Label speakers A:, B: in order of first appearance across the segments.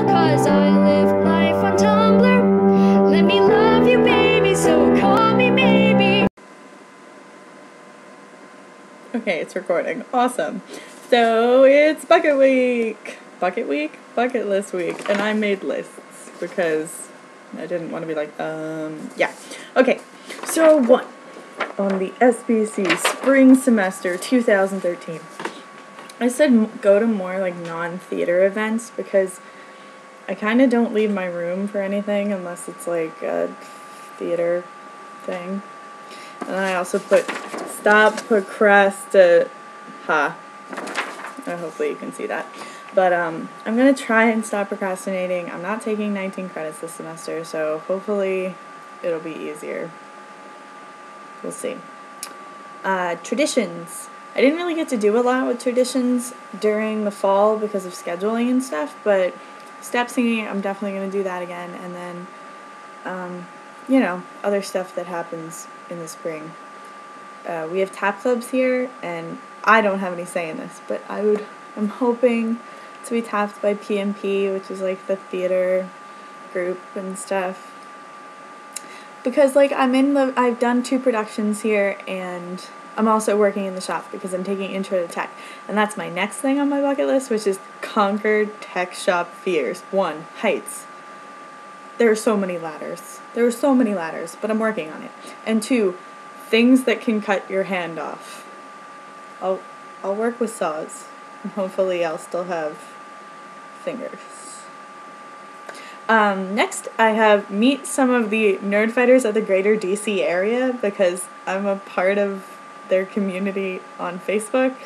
A: 'cause I live life on Tumblr. Let me love you, baby, so call me maybe.
B: Okay, it's recording. Awesome. So it's bucket week. Bucket week? Bucket list week. And I made lists because I didn't want to be like, yeah. Okay, so 1. On the SBC spring semester 2013. I said go to more like non-theater events because I kind of don't leave my room for anything unless it's like a theater thing. And I also put stop procrastinating. Hopefully you can see that. But I'm going to try and stop procrastinating. I'm not taking 19 credits this semester, so hopefully it'll be easier. We'll see. Traditions. I didn't really get to do a lot with traditions during the fall because of scheduling and stuff, but step singing, I'm definitely going to do that again. And then, you know, other stuff that happens in the spring. We have tap clubs here, and I don't have any say in this, but I'm hoping to be tapped by PMP, which is like the theater group and stuff. Because like I've done 2 productions here, and I'm also working in the shop because I'm taking Intro to Tech. And that's my next thing on my bucket list, which is conquer tech shop fears. 1, heights. There are so many ladders. But I'm working on it. And 2, things that can cut your hand off. I'll work with saws, and hopefully I'll still have fingers. Next, I have meet some of the nerd fighters of the greater DC area because I'm a part of their community on Facebook.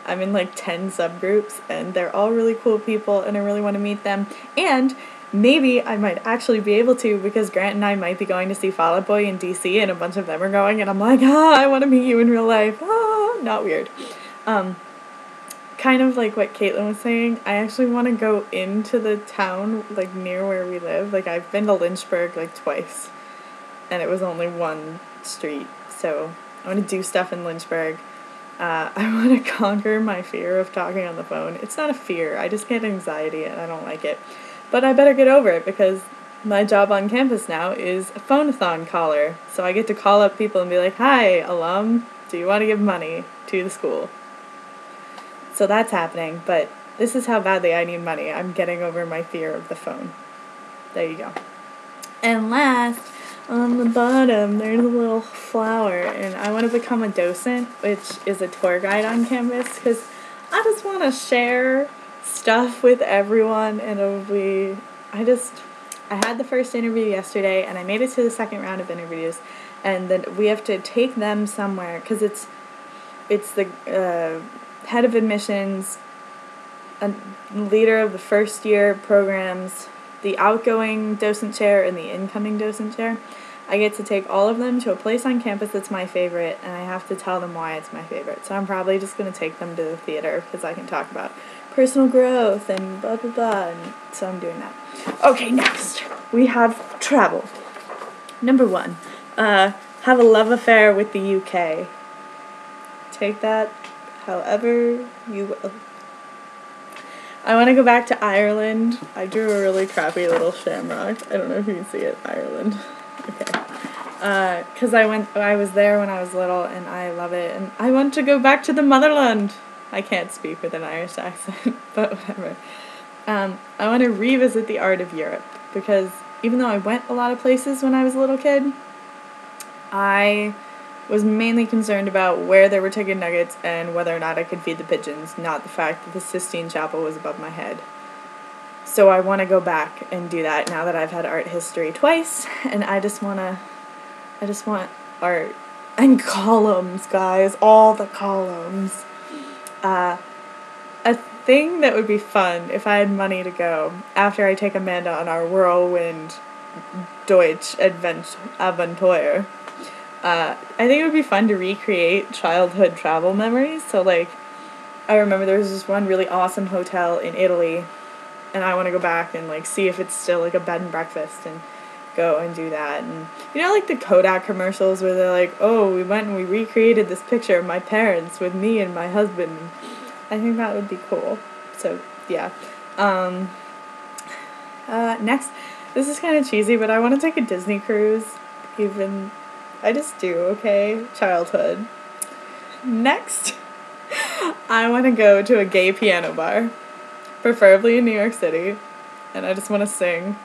B: I'm in like 10 subgroups, and they're all really cool people, and I really want to meet them. And maybe I might actually be able to because Grant and I might be going to see Fall Out Boy in DC, and a bunch of them are going, and I'm like, I want to meet you in real life. Not weird. Kind of like what Caitlin was saying, I actually want to go into the town, like, near where we live. Like, I've been to Lynchburg, like, twice, and it was only 1 street, so I want to do stuff in Lynchburg. I want to conquer my fear of talking on the phone. It's not a fear, I just get anxiety, and I don't like it. But I better get over it, because my job on campus now is a phone-a-thon caller, so I get to call up people and be like, hi, alum, do you want to give money to the school? So that's happening, but this is how badly I need money. I'm getting over my fear of the phone. There you go. And last, on the bottom, there's a little flower, and I want to become a docent, which is a tour guide on campus, because I just want to share stuff with everyone, and I had the first interview yesterday, and I made it to the second round of interviews, and then we have to take them somewhere, because it's the head of admissions, a leader of the first year programs, the outgoing docent chair, and the incoming docent chair. I get to take all of them to a place on campus that's my favorite, and I have to tell them why it's my favorite. So I'm probably just going to take them to the theater because I can talk about personal growth and blah blah blah, and so I'm doing that. Okay, next we have travel. Number 1, have a love affair with the UK. Take that however you will. I want to go back to Ireland. I drew a really crappy little shamrock. I don't know if you can see it. Ireland. Okay. Because I was there when I was little, and I love it. And I want to go back to the motherland. I can't speak with an Irish accent, but whatever. I want to revisit the art of Europe, because even though I went a lot of places when I was a little kid, I was mainly concerned about where there were chicken nuggets and whether or not I could feed the pigeons, not the fact that the Sistine Chapel was above my head. So I want to go back and do that now that I've had art history twice, and I just want art. And columns, guys, all the columns. A thing that would be fun if I had money to go after I take Amanda on our whirlwind Deutsch Abenteuer. I think it would be fun to recreate childhood travel memories. So, like, I remember there was this one really awesome hotel in Italy, and I want to go back and, like, see if it's still, like, a bed and breakfast, and go and do that. And, you know, like the Kodak commercials where they're like, oh, we went and we recreated this picture of my parents with me and my husband. I think that would be cool. So, yeah. Next, this is kind of cheesy, but I want to take a Disney cruise. I just do, okay? Childhood. Next, I want to go to a gay piano bar, preferably in New York City, and I just want to sing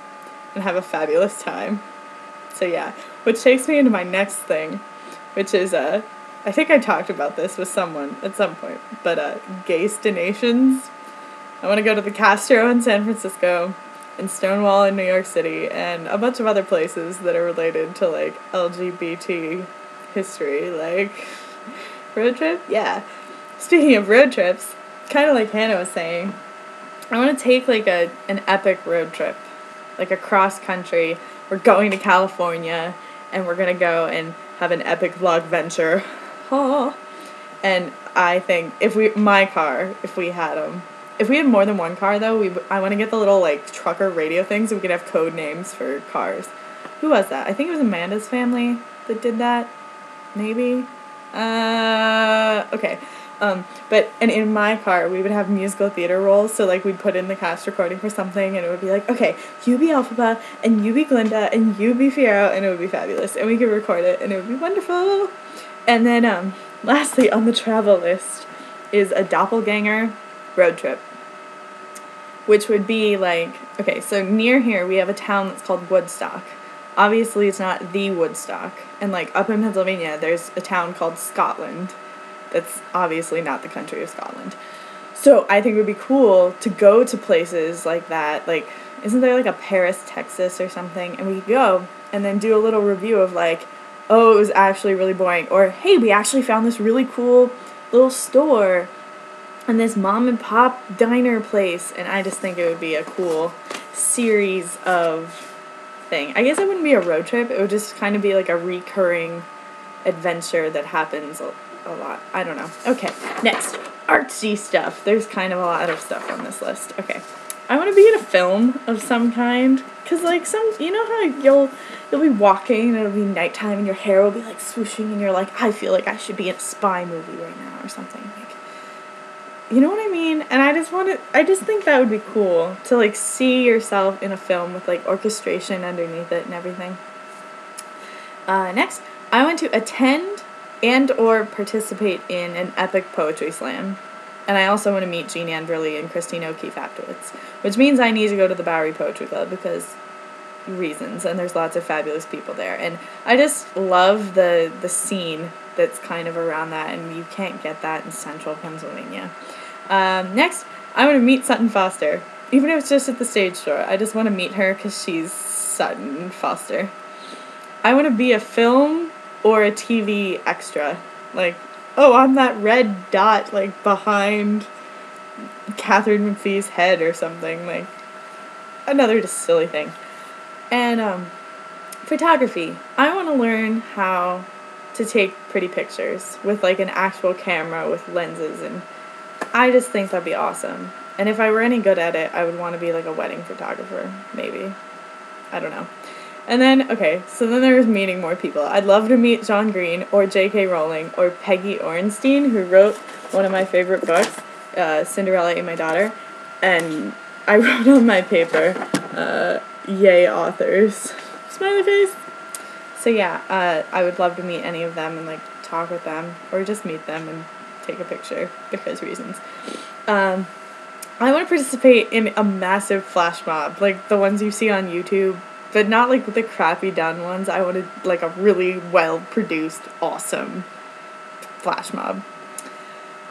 B: and have a fabulous time. So yeah, which takes me into my next thing, which is, I think I talked about this with someone at some point, but gay-stinations. I want to go to the Castro in San Francisco, and Stonewall in New York City, and a bunch of other places that are related to, like, LGBT history, like, road trip? Yeah. Speaking of road trips, kind of like Hannah was saying, I want to take, like, an epic road trip, like a cross-country. We're going to California, and we're going to go and have an epic vlog venture. Oh. And I think if we had more than one car, though, I want to get the little, like, trucker radio things so we could have code names for cars. Who was that? I think it was Amanda's family that did that. Maybe? Okay. But in my car, we would have musical theater roles, so, like, we'd put in the cast recording for something, and it would be like, okay, you be Elphaba, and you be Glinda, and you be Fiero, and it would be fabulous. And we could record it, and it would be wonderful. And then, lastly, on the travel list is a doppelganger road trip, which would be like, okay, so near here we have a town that's called Woodstock. Obviously it's not the Woodstock, and like up in Pennsylvania there's a town called Scotland that's obviously not the country of Scotland. So I think it would be cool to go to places like that, like, isn't there like a Paris, Texas or something, and we could go and then do a little review of like, oh, it was actually really boring, or hey, we actually found this really cool little store and this mom and pop diner place, and I just think it would be a cool series of thing. I guess it wouldn't be a road trip, it would just kind of be like a recurring adventure that happens a lot. I don't know. Okay, next, artsy stuff. There's kind of a lot of stuff on this list. Okay, I want to be in a film of some kind, because like you know how you'll be walking and it'll be nighttime and your hair will be like swooshing and you're like, I feel like I should be in a spy movie right now or something. Like, you know what I mean? And I just think that would be cool to like see yourself in a film with like orchestration underneath it and everything. Next, I want to attend and or participate in an epic poetry slam. And I also want to meet Jean Ann Verlee and Christine O'Keefe afterwards, which means I need to go to the Bowery Poetry Club because reasons, and there's lots of fabulous people there. And I just love the scene that's kind of around that, and you can't get that in central Pennsylvania. Next, I want to meet Sutton Foster, even if it's just at the stage door. I just want to meet her because she's Sutton Foster. I want to be a film or a TV extra, like, oh, I'm that red dot, like, behind Catherine McPhee's head or something, like, another just silly thing. And, photography. I want to learn how to take pretty pictures with, like, an actual camera with lenses, and I just think that'd be awesome. And if I were any good at it, I would want to be, like, a wedding photographer, maybe. I don't know. And then, okay, so then there was meeting more people. I'd love to meet John Green or J.K. Rowling or Peggy Orenstein, who wrote one of my favorite books, Cinderella and My Daughter. And I wrote on my paper, yay authors. Smiley face. So yeah, I would love to meet any of them and like talk with them or just meet them and take a picture because reasons. I want to participate in a massive flash mob, like the ones you see on YouTube, but not like the crappy done ones. I wanted like a really well produced, awesome flash mob.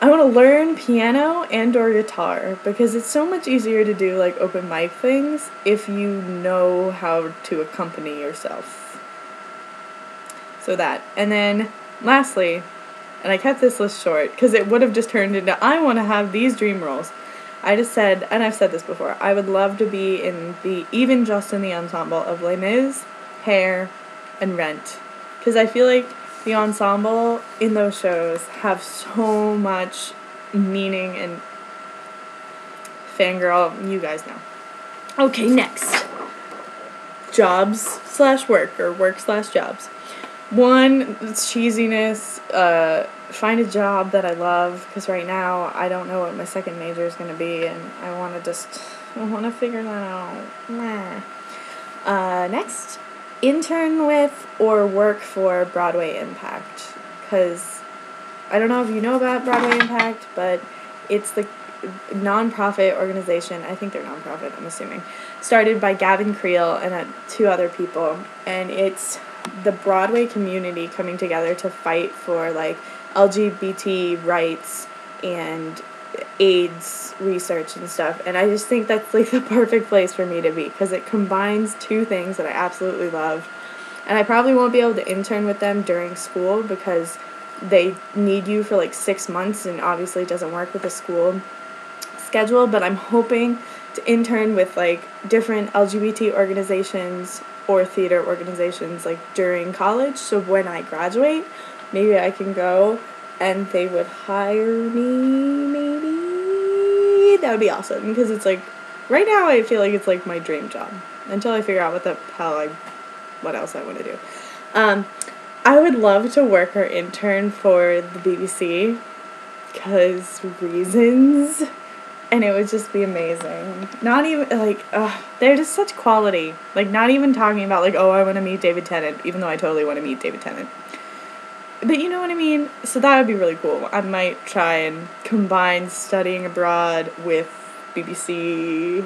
B: I want to learn piano and or guitar because it's so much easier to do like open mic things if you know how to accompany yourself. So that. And then lastly, and I kept this list short because it would have just turned into I want to have these dream roles. I just said, and I've said this before, I would love to be even just in the ensemble of Les Mis, Hair, and Rent. Because I feel like the ensemble in those shows have so much meaning and fangirl, you guys know. Okay, next. Jobs/work, or work/jobs. One, it's cheesiness, find a job that I love, because right now I don't know what my second major is going to be, and I want to just I want to figure that out. Next, intern with or work for Broadway Impact. Because I don't know if you know about Broadway Impact, but it's the nonprofit organization. I think they're nonprofit, I'm assuming. Started by Gavin Creel and 2 other people. And it's the Broadway community coming together to fight for, like, LGBT rights and AIDS research and stuff, and I just think that's like the perfect place for me to be because it combines 2 things that I absolutely love. And I probably won't be able to intern with them during school because they need you for like 6 months, and obviously it doesn't work with the school schedule, but I'm hoping to intern with like different LGBT organizations or theater organizations like during college, so when I graduate maybe I can go and they would hire me, maybe. That would be awesome, because it's like, right now I feel like it's like my dream job, until I figure out what else I want to do. I would love to work or intern for the BBC, because reasons, and it would just be amazing. Not even, like, they're just such quality. Like, not even talking about, like, oh, I want to meet David Tennant, even though I totally want to meet David Tennant. But you know what I mean? So that would be really cool. I might try and combine studying abroad with BBC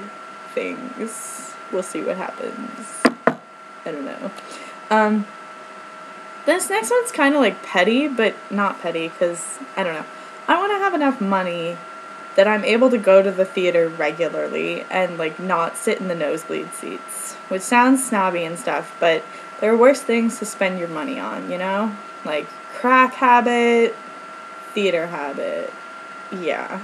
B: things. We'll see what happens. I don't know. This next one's kind of like petty, but not petty, because, I don't know. I want to have enough money that I'm able to go to the theater regularly and, like, not sit in the nosebleed seats. Which sounds snobby and stuff, but there are worse things to spend your money on, you know? Like, crack habit, theater habit. Yeah.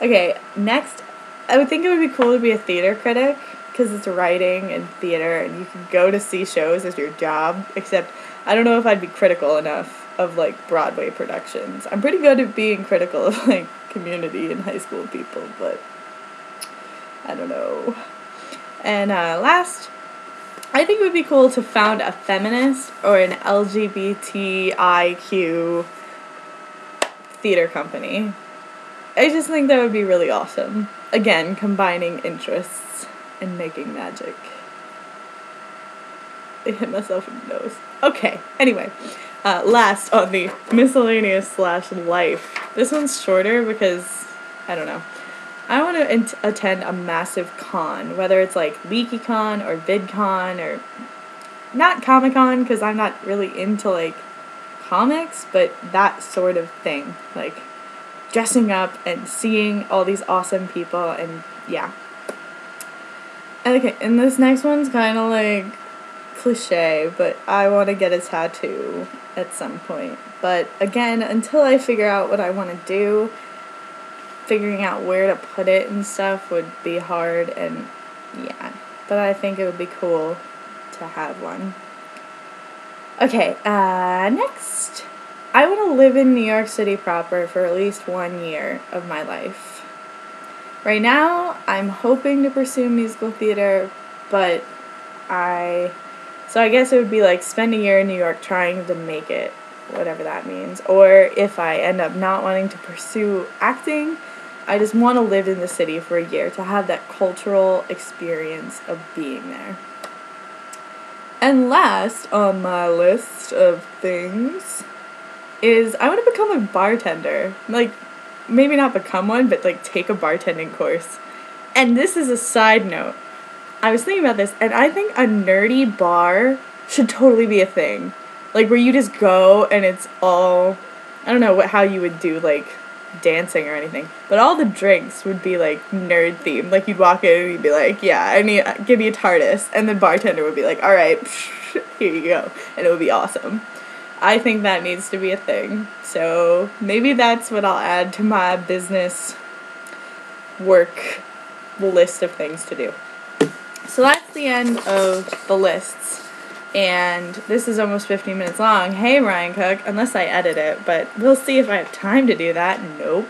B: Okay, next, I would think it would be cool to be a theater critic, because it's writing and theater, and you can go to see shows as your job, except I don't know if I'd be critical enough of, like, Broadway productions. I'm pretty good at being critical of, like, Community and high school people, but I don't know. And last, I think it would be cool to found a feminist or an LGBTIQ theater company. I just think that would be really awesome. Again, combining interests and making magic. I hit myself in the nose. Okay, anyway. Last on the miscellaneous / life. This one's shorter because, I don't know. I want to attend a massive con, whether it's like LeakyCon or VidCon or not Comic-Con, because I'm not really into like comics, but that sort of thing, like dressing up and seeing all these awesome people, and yeah. Okay, and this next one's kind of like cliche, but I want to get a tattoo at some point. But again, until I figure out what I want to do, figuring out where to put it and stuff would be hard, and yeah, but I think it would be cool to have one. Okay, next, I want to live in New York City proper for at least 1 year of my life. Right now, I'm hoping to pursue musical theater, but so I guess it would be like spend a year in New York trying to make it, whatever that means. Or if I end up not wanting to pursue acting, I just want to live in the city for a year to have that cultural experience of being there. And last on my list of things is I want to become a bartender. Like, maybe not become one, but like take a bartending course. And this is a side note. I was thinking about this, and I think a nerdy bar should totally be a thing. Like, where you just go and it's all, I don't know how you would do, like, dancing or anything, but all the drinks would be, like, nerd themed. Like, you'd walk in and you'd be like, yeah, give me a TARDIS, and the bartender would be like, alright, here you go, and it would be awesome. I think that needs to be a thing, so maybe that's what I'll add to my business work list of things to do. So that's the end of the lists, and this is almost 15 minutes long. Hey, Ryan Cook, unless I edit it, but we'll see if I have time to do that. Nope.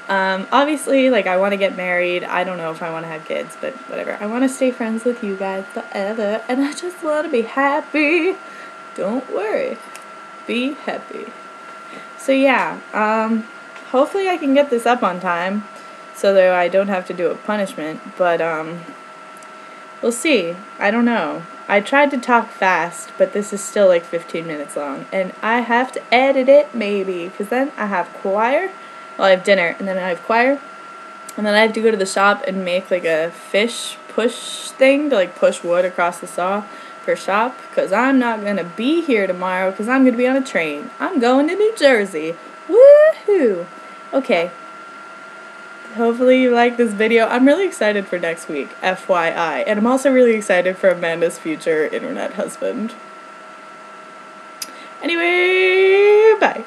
B: Obviously, like, I want to get married. I don't know if I want to have kids, but whatever. I want to stay friends with you guys forever, and I just want to be happy. Don't worry. Be happy. So yeah, hopefully I can get this up on time. so that I don't have to do a punishment, but we'll see. I don't know. I tried to talk fast, but this is still like 15 minutes long, and I have to edit it maybe, because then I have choir, well, I have dinner, and then I have choir, and then I have to go to the shop and make like a fish push thing to like push wood across the saw for shop, because I'm not going to be here tomorrow because I'm going to be on a train. I'm going to New Jersey. Woohoo! Okay. Hopefully you like this video. I'm really excited for next week, FYI. And I'm also really excited for Amanda's future internet husband. Anyway, bye.